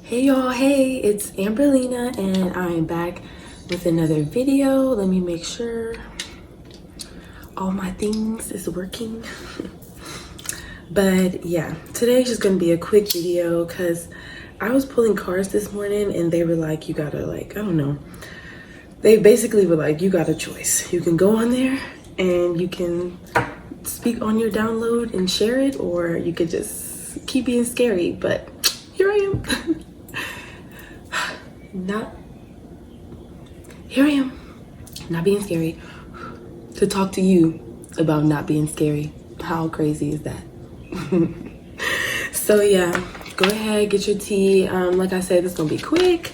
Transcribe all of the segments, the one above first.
Hey y'all, hey, it's Amberlina and I'm back with another video. Let me make sure all my things is working. But yeah, today's just gonna be a quick video because I was pulling cards this morning and they were like, you gotta I don't know. They basically were like, you got a choice. You can go on there and you can speak on your download and share it, or you could just keep being scary, but here I am. Here I am, not being scary, to talk to you about not being scary. How crazy is that? So yeah, go ahead, get your tea. Like I said, it's gonna be quick.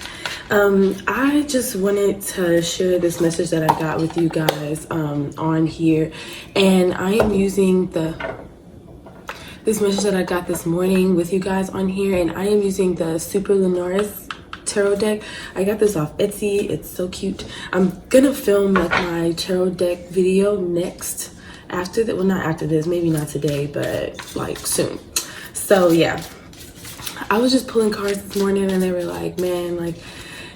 I just wanted to share this message that I got with you guys on here, and I am using this message that I got this morning with you guys on here, and I am using the Super Lunaris tarot deck. I got this off Etsy. It's so cute. I'm gonna film like my tarot deck video next after that. Well, not after this, maybe not today, but like soon. So yeah, I was just pulling cards this morning and they were like, man, like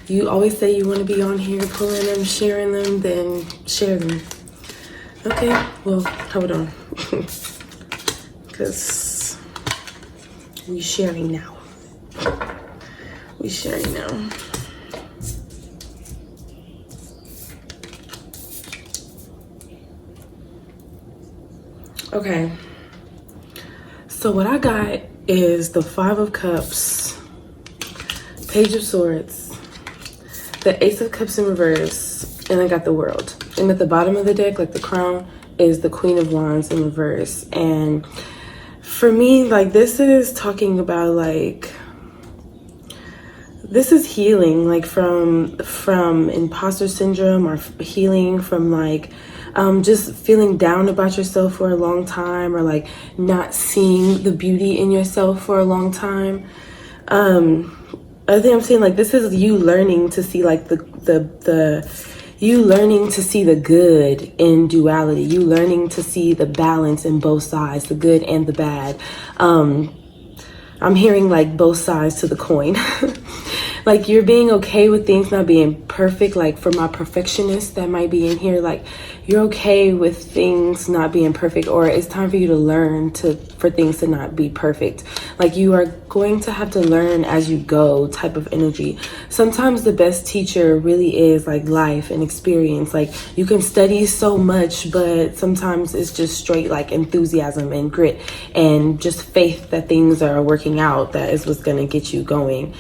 you always say you want to be on here pulling them, sharing them, then share them. Okay, well, hold on. Because we sharing now. We sharing now. Okay. So what I got is the Five of Cups, Page of Swords, the Ace of Cups in reverse, and I got the World. And at the bottom of the deck, like the crown, is the Queen of Wands in reverse. And for me, like this is talking about like, this is healing, like from imposter syndrome, or healing from like just feeling down about yourself for a long time, or like not seeing the beauty in yourself for a long time. I think I'm saying like this is you learning to see like you learning to see the good in duality, you learning to see the balance in both sides, the good and the bad. I'm hearing like both sides to the coin. Like you're being okay with things not being perfect. Like for my perfectionists that might be in here, like you're okay with things not being perfect, or it's time for you to learn for things to not be perfect. Like you are going to have to learn as you go type of energy. Sometimes the best teacher really is like life and experience. Like you can study so much, but sometimes it's just straight like enthusiasm and grit and just faith that things are working out. That is what's going to get you going.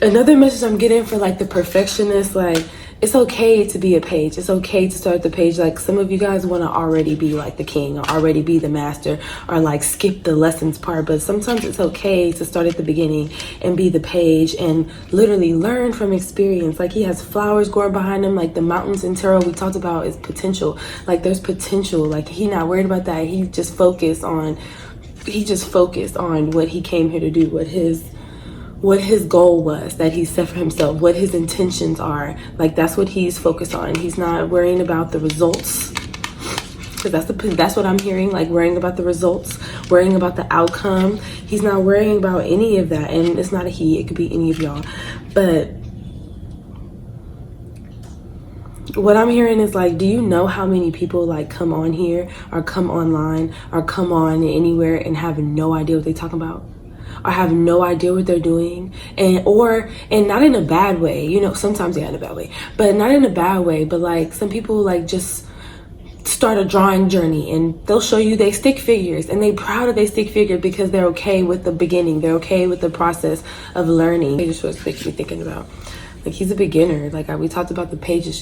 Another message I'm getting for like the perfectionist, like it's okay to be a page. It's okay to start the page. Like some of you guys want to already be like the king, or already be the master, or like skip the lessons part. But sometimes it's okay to start at the beginning and be the page and literally learn from experience. Like he has flowers growing behind him, like the mountains in tarot we talked about is potential. Like there's potential. Like he not worried about that. He just focused on what he came here to do, what his goal was that he set for himself, what his intentions are. Like that's what he's focused on. He's not worrying about the results, because that's what I'm hearing, like worrying about the results, worrying about the outcome. He's not worrying about any of that. And it's not a he, it could be any of y'all. But what I'm hearing is like, do you know how many people like come on here or come online or come on anywhere and have no idea what they're talking about, or have no idea what they're doing, and not in a bad way, you know, sometimes in a bad way, but not in a bad way. But like some people like just start a drawing journey and they'll show you they stick figures, and they proud of they stick figure because they're okay with the beginning, they're okay with the process of learning. They just was making me thinking about, like he's a beginner. Like we talked about the pages,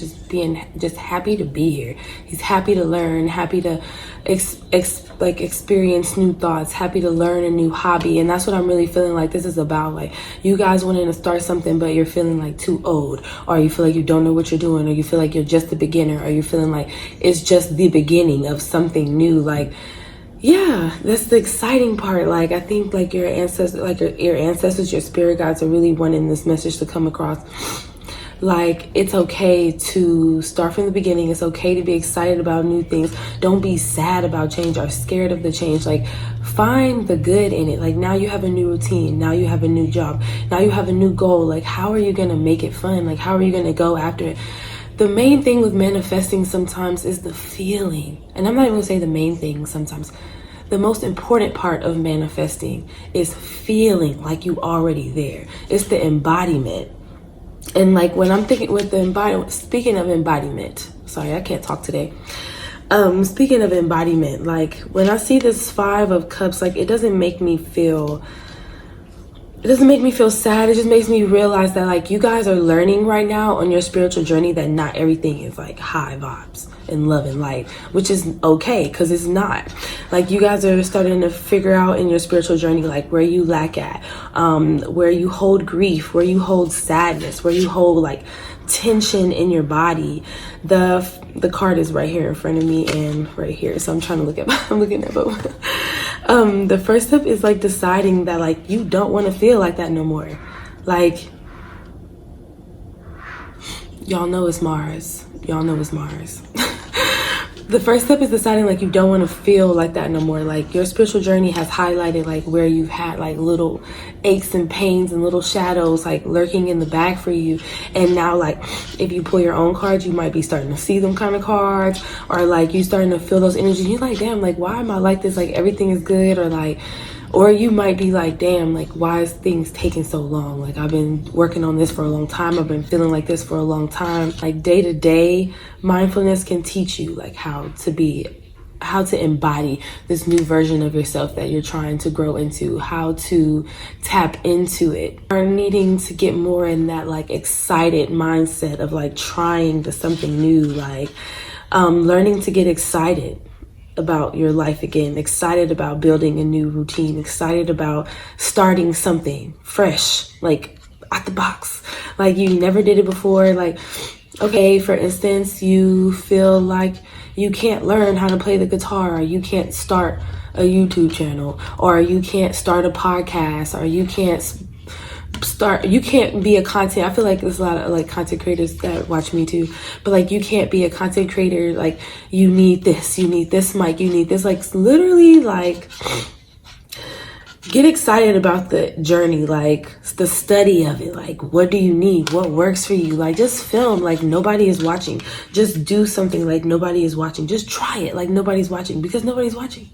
just happy to be here. He's happy to learn, happy to experience new thoughts, happy to learn a new hobby. And that's what I'm really feeling like this is about. Like you guys wanting to start something, but you're feeling like too old, or you feel like you don't know what you're doing, or you feel like you're just a beginner, or you're feeling like it's just the beginning of something new. Like, yeah, that's the exciting part. Like I think like your ancestors, your spirit guides are really wanting this message to come across. Like, it's okay to start from the beginning. It's okay to be excited about new things. Don't be sad about change or scared of the change. Like, find the good in it. Like, now you have a new routine, now you have a new job, now you have a new goal. Like, how are you gonna make it fun? Like, how are you gonna go after it? The main thing with manifesting sometimes is the feeling. And I'm not even gonna say the main thing sometimes. The most important part of manifesting is feeling like you already there. It's the embodiment. And like, when I'm thinking with the embodiment, speaking of embodiment, sorry, I can't talk today. Speaking of embodiment, like, when I see this 5 of Cups, like, it doesn't make me feel sad. It just makes me realize that, like, you guys are learning right now on your spiritual journey that not everything is like high vibes and love and light, which is okay, because it's not. Like, you guys are starting to figure out in your spiritual journey, like, where you lack at, where you hold grief, where you hold sadness, where you hold like tension in your body. The card is right here in front of me and right here, so I'm trying to look at I'm looking at both. The first step is like deciding that, like, you don't want to feel like that no more. Like, y'all know it's Mars. The first step is deciding, like, you don't want to feel like that no more. Like, your spiritual journey has highlighted, like, where you've had like little aches and pains and little shadows like lurking in the back for you. And now, like, if you pull your own cards, you might be starting to see them kind of cards, or like you starting to feel those energies. You're like, damn, like, why am I like this? Like, everything is good. Or you might be like, damn, like, why is things taking so long? Like, I've been working on this for a long time. I've been feeling like this for a long time. Like, day to day, mindfulness can teach you, like, how to embody this new version of yourself that you're trying to grow into, how to tap into it. Are needing to get more in that, like, excited mindset of, like, trying to something new, like, learning to get excited about your life again, excited about building a new routine, excited about starting something fresh, like, out the box, like you never did it before. Like, okay, for instance, you feel like you can't learn how to play the guitar, or you can't start a YouTube channel, or you can't start a podcast, or you can't be a content. I feel like there's a lot of like content creators that watch me too, but like, you can't be a content creator. Like, you need this mic, you need this, like, literally, like, get excited about the journey, like the study of it. Like, what do you need? What works for you? Like, just film like nobody is watching. Just do something like nobody is watching. Just try it like nobody's watching, because nobody's watching.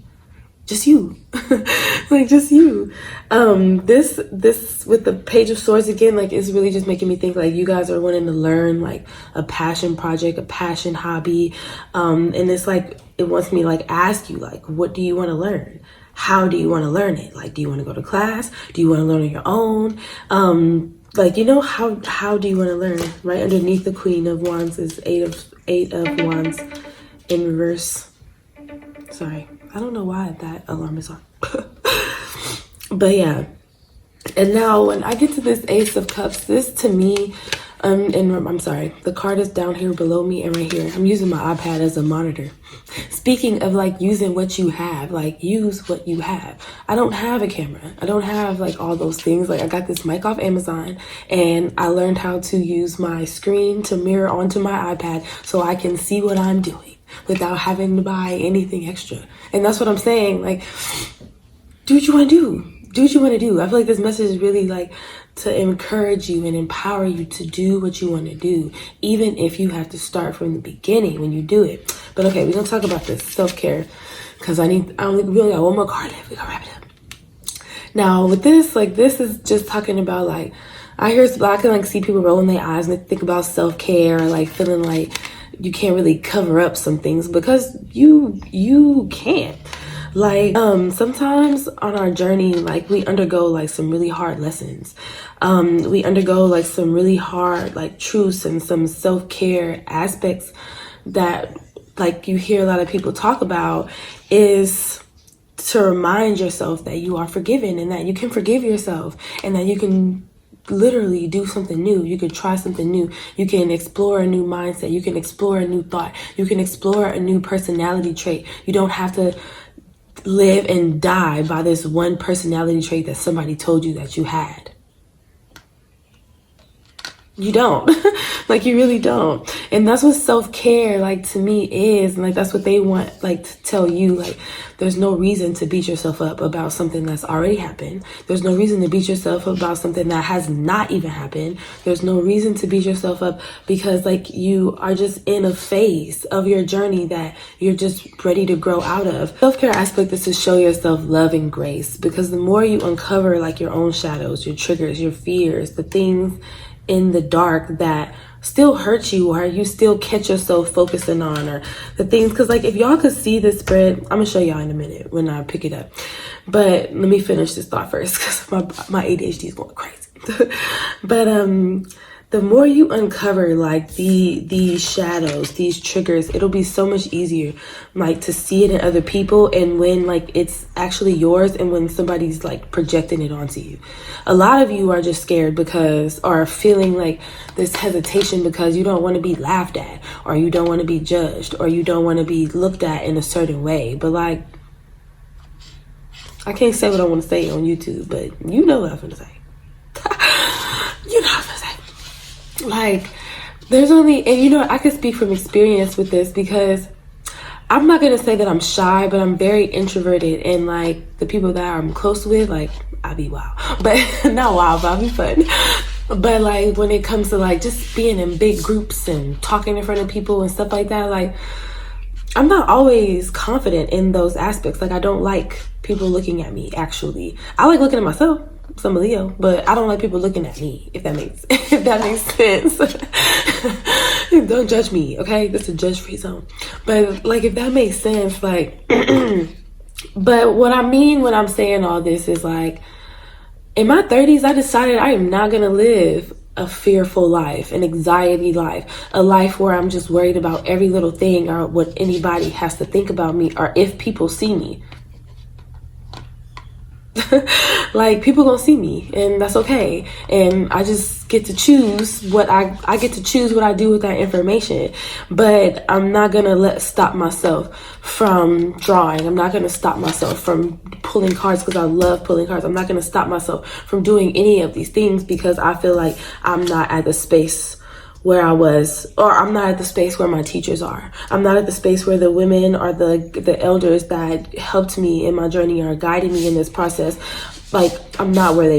Just you. Like, just you. This with the Page of Swords again, like, it's really just making me think, like, you guys are wanting to learn like a passion project, a passion hobby, and it's like, it wants me like ask you, like, what do you want to learn? How do you want to learn it? Like, do you want to go to class? Do you want to learn on your own? Like, you know, how do you want to learn? Right underneath the Queen of Wands is eight of Wands in reverse. Sorry, I don't know why that alarm is on. But yeah, and now when I get to this Ace of Cups, this to me, and I'm sorry, the card is down here below me and right here. I'm using my iPad as a monitor. Speaking of like using what you have, like, use what you have. I don't have a camera. I don't have like all those things. Like, I got this mic off Amazon, and I learned how to use my screen to mirror onto my iPad so I can see what I'm doing without having to buy anything extra. And that's what I'm saying. Like, do what you want to do. Do what you want to do. I feel like this message is really like to encourage you and empower you to do what you want to do, even if you have to start from the beginning when you do it. But okay, we're gonna talk about this self-care, because we only got one more card left. We gotta wrap it up. Now with this, like, this is just talking about, like, I can like see people rolling their eyes and they think about self-care, or like feeling like you can't really cover up some things, because you can't. Like, sometimes on our journey, like, we undergo like some really hard lessons. We undergo like some really hard like truths and some self-care aspects that, like, you hear a lot of people talk about, is to remind yourself that you are forgiven, and that you can forgive yourself, and that you can literally do something new. You can try something new. You can explore a new mindset. You can explore a new thought. You can explore a new personality trait. You don't have to live and die by this one personality trait that somebody told you that you had. You don't. Like, you really don't. And that's what self-care, like, to me is. And, like, that's what they want, like, to tell you. Like, there's no reason to beat yourself up about something that's already happened. There's no reason to beat yourself up about something that has not even happened. There's no reason to beat yourself up because, like, you are just in a phase of your journey that you're just ready to grow out of. Self-care aspect is to show yourself love and grace, because the more you uncover, like, your own shadows, your triggers, your fears, the things in the dark that still hurt you, or you still catch yourself focusing on, or the things, because, like, if y'all could see this spread, I'm gonna show y'all in a minute when I pick it up, but let me finish this thought first because my ADHD is going crazy. But the more you uncover, like, these shadows, these triggers, it'll be so much easier, like, to see it in other people, and when, like, it's actually yours, and when somebody's, like, projecting it onto you. A lot of you are just scared because, or feeling like this hesitation because you don't want to be laughed at, or you don't want to be judged, or you don't want to be looked at in a certain way. But, like, I can't say what I want to say on YouTube, but you know what I'm gonna say. You know what I'm gonna say. Like, there's only, and you know, I can speak from experience with this, because I'm not gonna say that I'm shy, but I'm very introverted, and, like, the people that I'm close with, like, I be wild, but not wild, but I be fun. But, like, when it comes to, like, just being in big groups and talking in front of people and stuff like that, like, I'm not always confident in those aspects. Like, I don't like people looking at me, actually. I like looking at myself. I'm a Leo, but I don't like people looking at me, if that makes sense. Don't judge me, okay? This is a judge-free zone. But, like, if that makes sense, like, but what I mean when I'm saying all this is, like, in my 30s, I decided I am not gonna live a fearful life, an anxiety life, a life where I'm just worried about every little thing, or what anybody has to think about me, or if people see me. Like, people gonna see me, and that's okay, and I just get to choose what I get to choose what I do with that information. But I'm not gonna stop myself from drawing. I'm not gonna stop myself from pulling cards because I love pulling cards. I'm not gonna stop myself from doing any of these things because I feel like I'm not at the space where I was, or I'm not at the space where my teachers are. I'm not at the space where the women or the elders that helped me in my journey are guiding me in this process. Like, I'm not where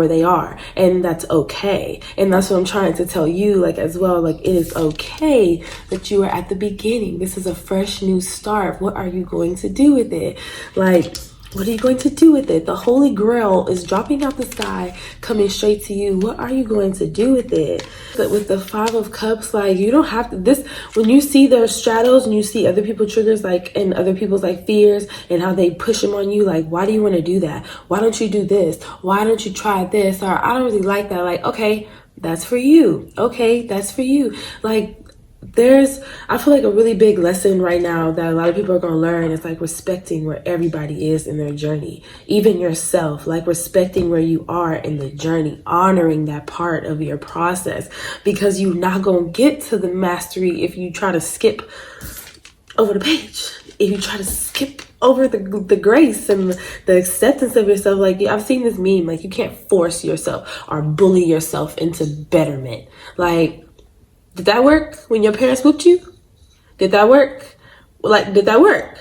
they are, and that's okay. And that's what I'm trying to tell you, like, as well. Like, it is okay that you are at the beginning. This is a fresh new start. What are you going to do with it? Like, what are you going to do with it? The Holy Grail is dropping out the sky, coming straight to you. What are you going to do with it? But with the Five of Cups, like, you don't have to, this, when you see their shadows and you see other people's triggers, like, and other people's, like, fears and how they push them on you, like, why do you want to do that? Why don't you do this? Why don't you try this? Or, I don't really like that. Like, okay, that's for you. Okay, that's for you. Like, I feel like a really big lesson right now that a lot of people are going to learn is, like, respecting where everybody is in their journey, even yourself, like, respecting where you are in the journey, honoring that part of your process, because you're not going to get to the mastery if you try to skip over the page, if you try to skip over the grace and the acceptance of yourself. Like, I've seen this meme, like, you can't force yourself or bully yourself into betterment. Like, did that work when your parents whooped you? Did that work? Like, did that work?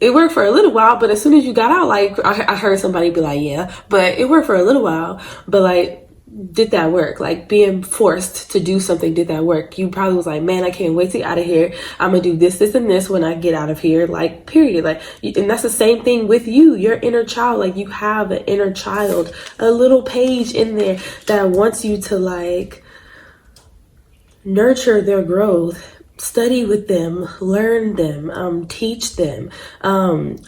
It worked for a little while, but as soon as you got out, like, I heard somebody be like, yeah, but it worked for a little while. But, like, did that work? Like, being forced to do something, did that work? You probably was like, man, I can't wait to get out of here. I'm gonna do this, this, and this when I get out of here, like, period. Like, and that's the same thing with you, your inner child. Like, you have an inner child, a little page in there that wants you to, like, nurture their growth, study with them, learn them, teach them,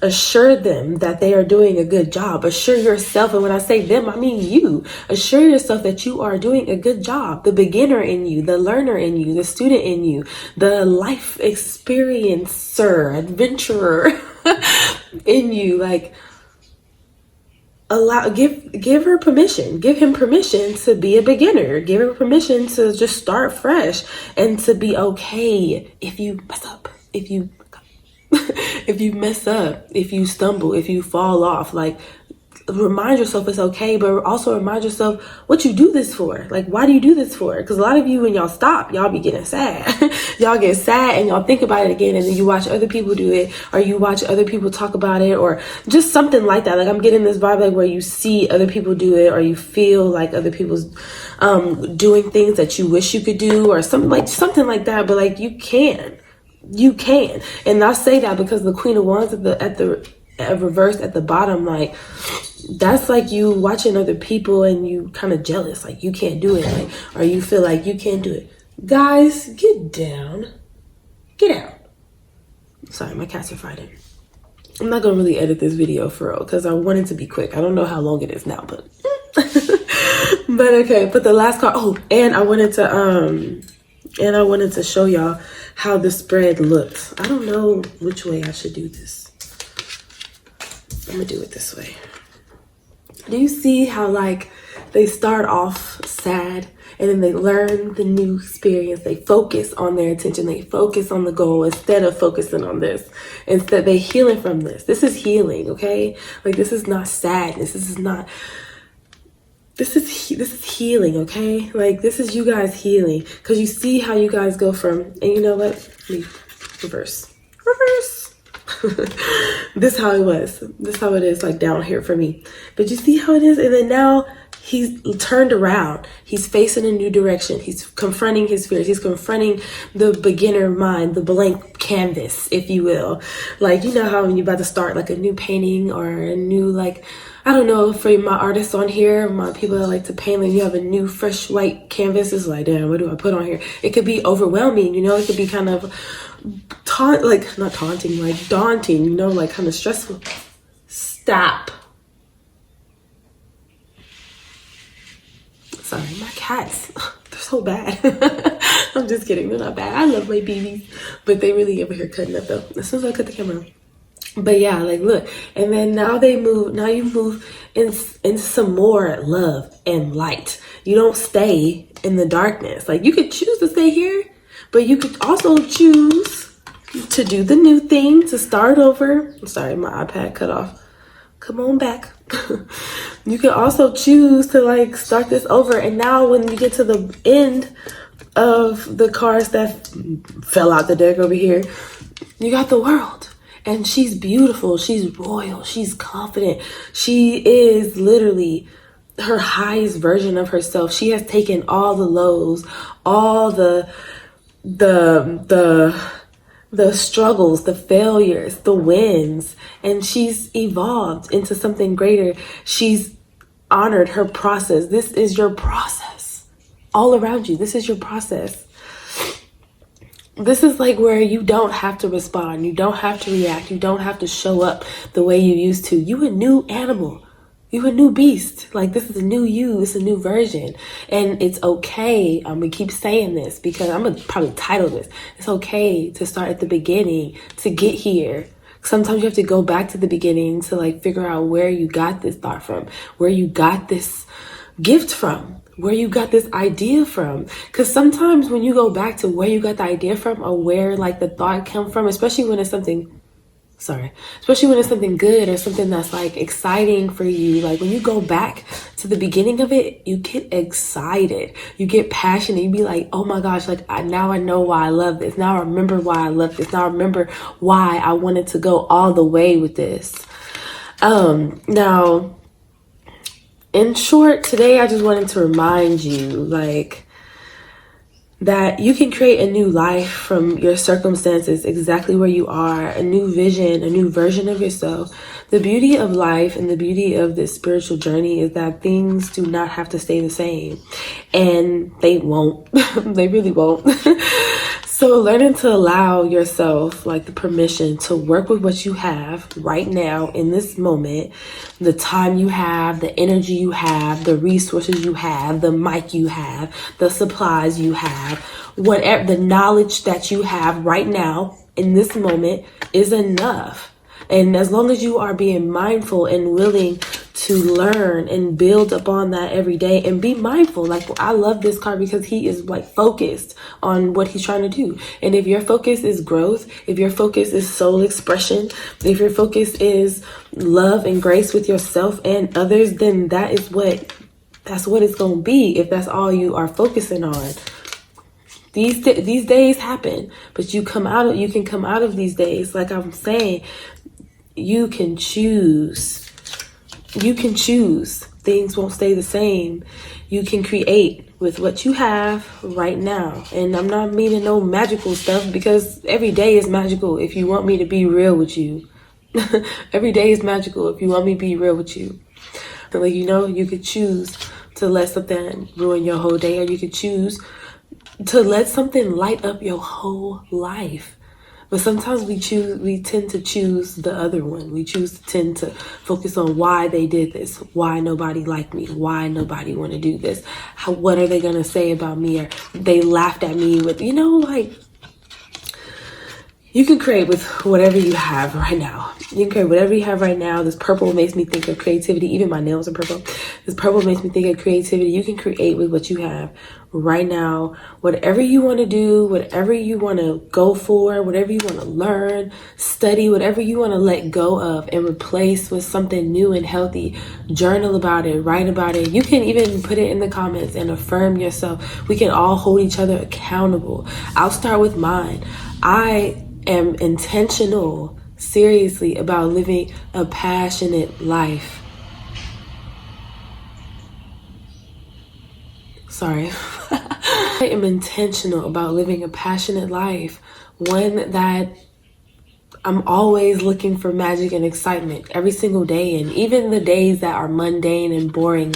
assure them that they are doing a good job. Assure yourself, and when I say them, I mean you. Assure yourself that you are doing a good job. The beginner in you, the learner in you, the student in you, the life experiencer, adventurer in you. Like, give her permission, give him permission to be a beginner, give her permission to just start fresh, and to be okay if you mess up, if you mess up, if you stumble, if you fall off. Like, remind yourself it's okay, but also remind yourself what you do this for. Like, why do you do this for? Because a lot of you, when y'all stop, y'all be getting sad. Y'all get sad and y'all think about it again, and then you watch other people do it, or you watch other people talk about it, or just something like that. Like, I'm getting this vibe like where you see other people do it, or you feel like other people's doing things that you wish you could do, or something like that. But like, you can, and I say that because the Queen of Wands at the reversed at the bottom, like, that's like you watching other people and you kind of jealous, like you can't do it, like, or you feel like you can't do it. Guys, get down, get out. Sorry, my cats are fighting. I'm not gonna really edit this video for real because I want it to be quick. I don't know how long it is now, but but okay. But the last card. Oh, and I wanted to show y'all how the spread looks. I don't know which way I should do this. I'm gonna do it this way. Do you see how like they start off sad and then they learn the new experience? They focus on their attention. They focus on the goal instead of focusing on this. Instead, they healing from this. This is healing, okay? Like, this is not sadness. This is healing, okay? Like, this is you guys healing. Because you see how you guys go from, and you know what? Let me reverse. This how it was. This how it is, like, down here for me. But you see how it is? And then now he's turned around. He's facing a new direction. He's confronting his fears. He's confronting the beginner mind, the blank canvas, if you will. Like, you know how when you're about to start like a new painting or a new, like, I don't know, for my artists on here, my people that like to paint, and you have a new fresh white canvas. It's like, damn, what do I put on here? It could be overwhelming, you know? It could be kind of not taunting, like daunting, you know, like kind of stressful. Stop. Sorry, my cats, they're so bad. I'm just kidding, they're not bad. I love my babies, but they really over here cutting up though. As soon as I cut the camera. But yeah, like, look, and then now you move in some more love and light. You don't stay in the darkness. Like, you could choose to stay here, but you could also choose to do the new thing, to start over. I'm sorry, my iPad cut off. Come on back. You can also choose to like start this over. And now when you get to the end of the cards that fell out the deck over here, you got the World. And she's beautiful. She's royal. She's confident. She is literally her highest version of herself. She has taken all the lows, all the struggles, the failures, the wins, and she's evolved into something greater. She's honored her process. This is your process. All around you, this is your process. This is like where you don't have to respond. You don't have to react. You don't have to show up the way you used to. You a new animal. You a new beast. Like, this is a new you. It's a new version. And it's okay. I'm going to keep saying this because I'm going to probably title this. It's okay to start at the beginning to get here. Sometimes you have to go back to the beginning to like figure out where you got this thought from, where you got this gift from, where you got this idea from. Because sometimes when you go back to where you got the idea from or where like the thought came from, especially when it's something good or something that's like exciting for you, like when you go back to the beginning of it, you get excited, you get passionate, you be like, oh my gosh, like now I know why I love this. Now I remember why I love this. Now I remember why I wanted to go all the way with this. Now, in short, today I just wanted to remind you, like, that you can create a new life from your circumstances exactly where you are, a new vision, a new version of yourself. The beauty of life and the beauty of this spiritual journey is that things do not have to stay the same, and they won't. They really won't. So learning to allow yourself like the permission to work with what you have right now in this moment, the time you have, the energy you have, the resources you have, the mic you have, the supplies you have, whatever, the knowledge that you have right now in this moment is enough. And as long as you are being mindful and willing to learn and build upon that every day and be mindful. Like, I love this card because he is like focused on what he's trying to do. And if your focus is growth, if your focus is soul expression, if your focus is love and grace with yourself and others, then that's what it's going to be, if that's all you are focusing on. These days happen, but you can come out of these days. Like I'm saying, you can choose. Things won't stay the same. You can create with what you have right now. And I'm not meaning no magical stuff, because every day is magical if you want me to be real with you. Every day is magical if you want me to be real with you. Like, you could choose to let something ruin your whole day, or you could choose to let something light up your whole life. But sometimes we tend to choose the other one. We tend to focus on why they did this, why nobody liked me, why nobody want to do this, what are they going to say about me, or they laughed at me with, like, you can create with whatever you have right now. You can create whatever you have right now. This purple makes me think of creativity. Even my nails are purple. This purple makes me think of creativity. You can create with what you have right now. Whatever you want to do, whatever you want to go for, whatever you want to learn, study, whatever you want to let go of and replace with something new and healthy. Journal about it, write about it. You can even put it in the comments and affirm yourself. We can all hold each other accountable. I'll start with mine. I am intentional, seriously, about living a passionate life. Sorry. I am intentional about living a passionate life. One that I'm always looking for magic and excitement every single day. And even the days that are mundane and boring,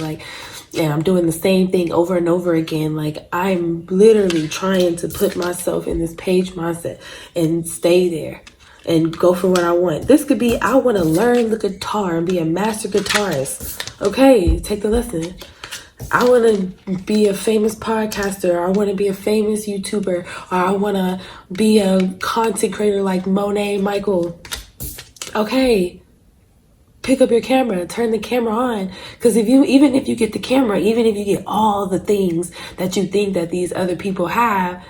and I'm doing the same thing over and over again. Like, I'm literally trying to put myself in this page mindset and stay there and go for what I want. This could be, I want to learn the guitar and be a master guitarist. Okay, take the lesson. I want to be a famous podcaster, or I want to be a famous YouTuber, or I want to be a content creator like Monet Michael. Okay. Pick up your camera, turn the camera on. Because even if you get the camera, even if you get all the things that you think that these other people have,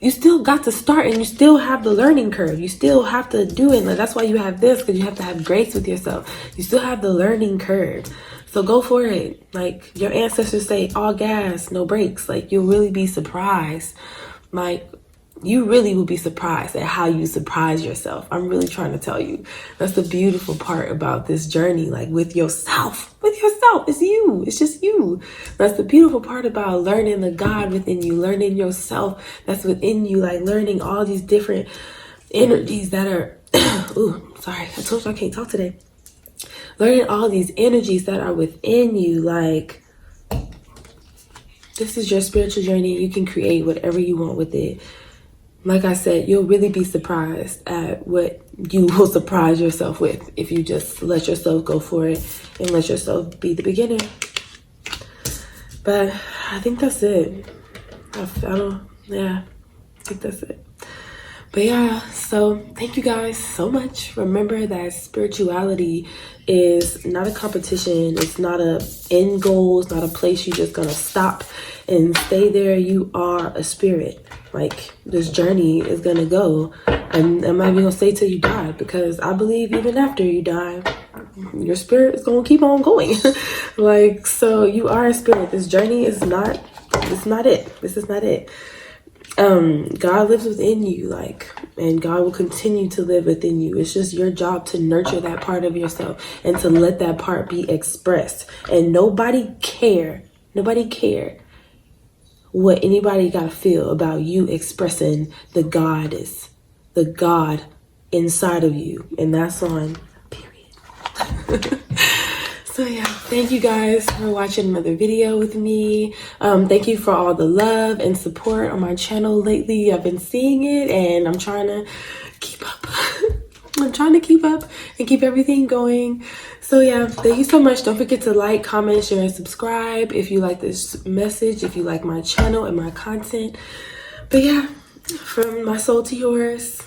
you still got to start, and you still have the learning curve. You still have to do it. Like, that's why you have this, because you have to have grace with yourself. You still have the learning curve. So go for it. Like, your ancestors say, all gas, no brakes. Like, you'll really be surprised. Like, you really will be surprised at how you surprise yourself. I'm really trying to tell you. That's the beautiful part about this journey, like with yourself. It's you. It's just you. That's the beautiful part about learning the God within you, learning yourself that's within you, like learning all these different energies that are, ooh, sorry, I told you I can't talk today. Learning all these energies that are within you, like, this is your spiritual journey. You can create whatever you want with it. Like I said, you'll really be surprised at what you will surprise yourself with if you just let yourself go for it and let yourself be the beginner. But I think that's it. I think that's it. But yeah, so thank you guys so much. Remember that spirituality is not a competition. It's not a end goal. It's not a place you're just gonna stop and stay there. You are a spirit. Like, this journey is gonna go, and I'm not even gonna say till you die, because I believe even after you die, your spirit is gonna keep on going. Like, so you are a spirit. This journey is not it. This is not it. God lives within you, like, and God will continue to live within you. It's just your job to nurture that part of yourself and to let that part be expressed. And nobody care what anybody gotta feel about you expressing the God inside of you. And that's on period. So yeah, thank you guys for watching another video with me. Thank you for all the love and support on my channel lately. I've been seeing it, and I'm trying to keep up. I'm trying to keep up and keep everything going. So yeah, thank you so much. Don't forget to like, comment, share, and subscribe if you like this message, if you like my channel and my content. But yeah, from my soul to yours.